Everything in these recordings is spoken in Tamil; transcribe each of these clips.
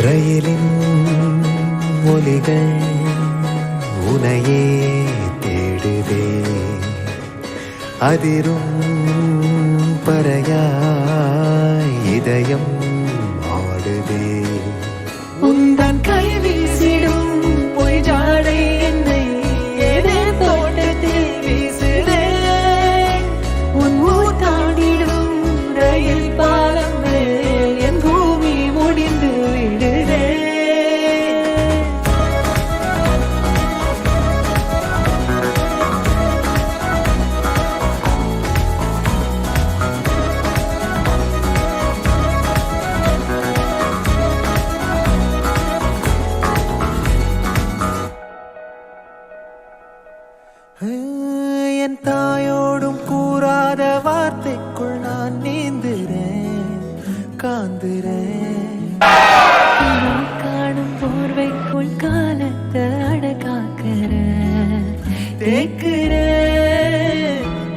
ரயிலின் ஒலிகள் உனையே தேடுதே, அதிரும் பறையாய் இதயம் ஆடுதே. உந்தன் கை வீசிடும் பொய் ஜாடை என்னை ஏதே தோட்டத்தில் வீசுதே. உன் ஊர் தாண்டிடும் ரயில் பாலம் மேல் என் பூமி முடிந்து விடுதே. என் தாயோடும் கூறாத வார்த்தைக்குள் நான் நீந்துறேன், காந்துறேன். காணும் போர்வைக்குள் காலத்தை அடக்காக்கிற தேக்குற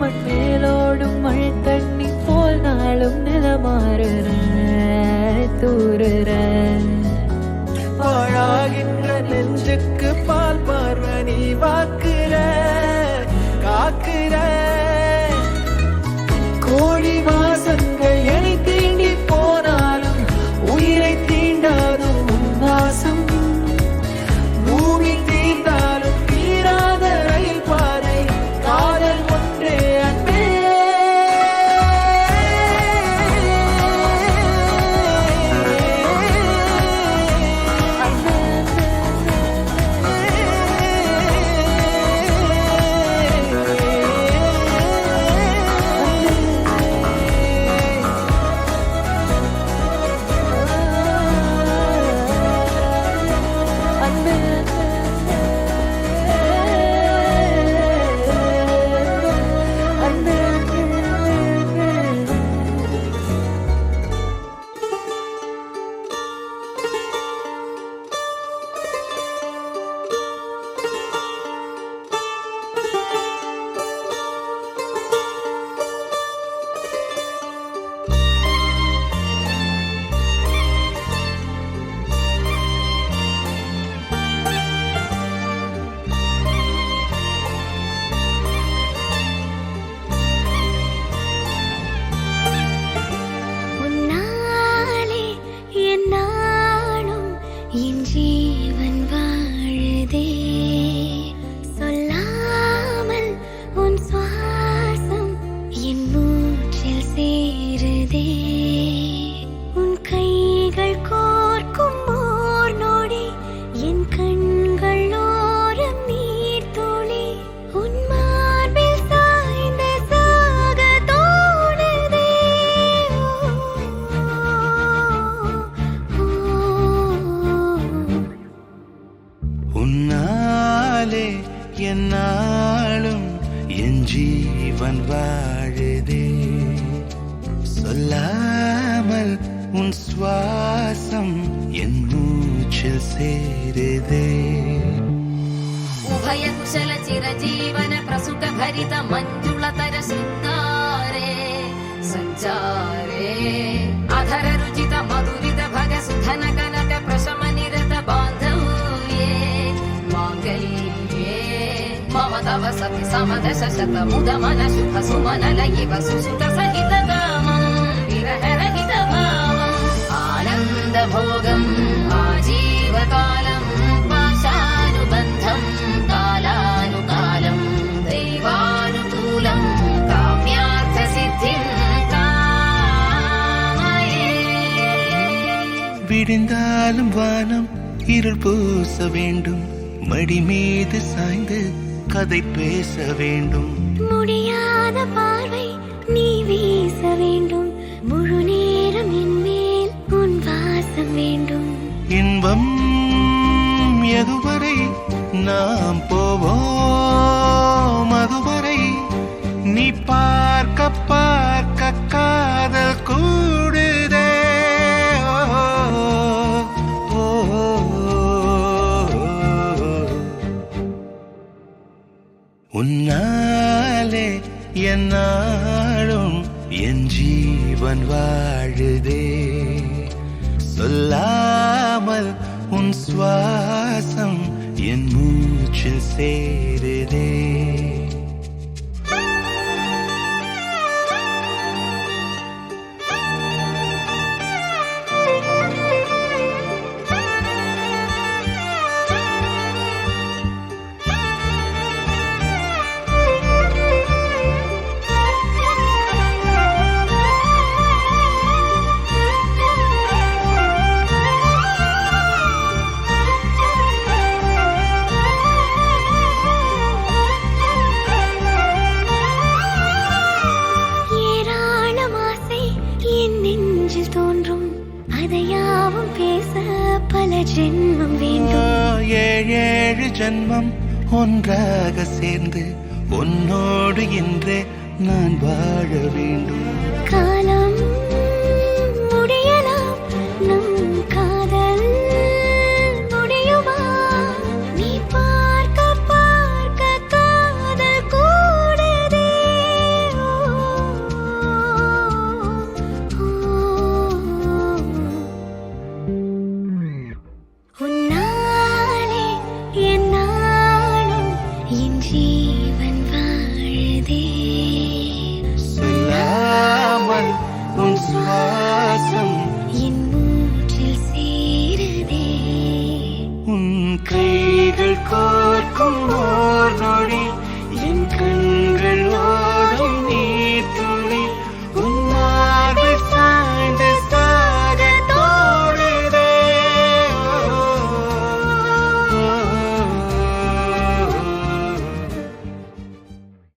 மண்மேலோடும் மழை தண்ணி போல் நாளும் நிலமாறுற தூறுற. பாழாகின்ற நெஞ்சுக்கு பால் பார்வனி வாக்குற காக்குற. கோழி வாசங்கள் என்னை தீண்டி போனாலும் உயிரை தீண்டாதும் வாசம். பூமி தீர்ந்தாலும் தீராத ரயில் பாதை காதல் ஒன்றே அன்பே. உன்னாலே என்னாலும் என் ஜீவன் வாழுதே, சொல்லாமல் உன் சுவாசம் என் மூச்சில் சேருதே. உபய குசல சிரஜீவன பிரசுக பரித மஞ்சுளதர சிங்காரே சஞ்சாரே அதர ருச்சித மதுரித भग सुधन कनक प्रशम निरत बांधव्ये मांगल्ये मम तव सति समदश शत मुद मन शुभ सुमन लयिव सुसुत सहित गामं विरह रहित भावं आनंद भोगं आजीवकालं पाशानुबन्धं कालानुकालं दैवानुकूलं काम्यार्थ सिद्धिं விடிந்தாலும் வானம் இருள் பூச வேண்டும், மடி மீது சாய்ந்து கதை பேச வேண்டும். முடியாத பார்வை நீ வீச வேண்டும், முழு நேரம் என் மேல் உன் வாசம் வேண்டும். இன்பம் எதுவரை நாம் போவோம், அதுவரை நீ பார்க்க பார்க்க காதல் கூடுதே. உன்னாலே என்னாலும் என் ஜீவன் வாழுதே, சொல்லாமல் உன் சுவாசம் என் மூச்சில் சேருதே. ஏராளம் ஆசை என் நெஞ்சில் தோன்றும், அதையாவும் பேச பல ஜென்மம் வேண்டும். ஏழு ஜென்மம் ஒன்றாக சேர்ந்து உன்னோடு இன்றே நான் வாழ வேண்டும். காலம் முடியலாம், நம் காதல் முடியுமா? நீ பார்க்க பார்க்க காதல் கூடுதே. உன்னாலே என் நாளும் என் ஜீவன் வாழுதே. சொல்லாமல் உன் சுவாசம் என் மூச்சில் சேருதே. உன் கைகள் கோர்க்கும் ஓர் நொடி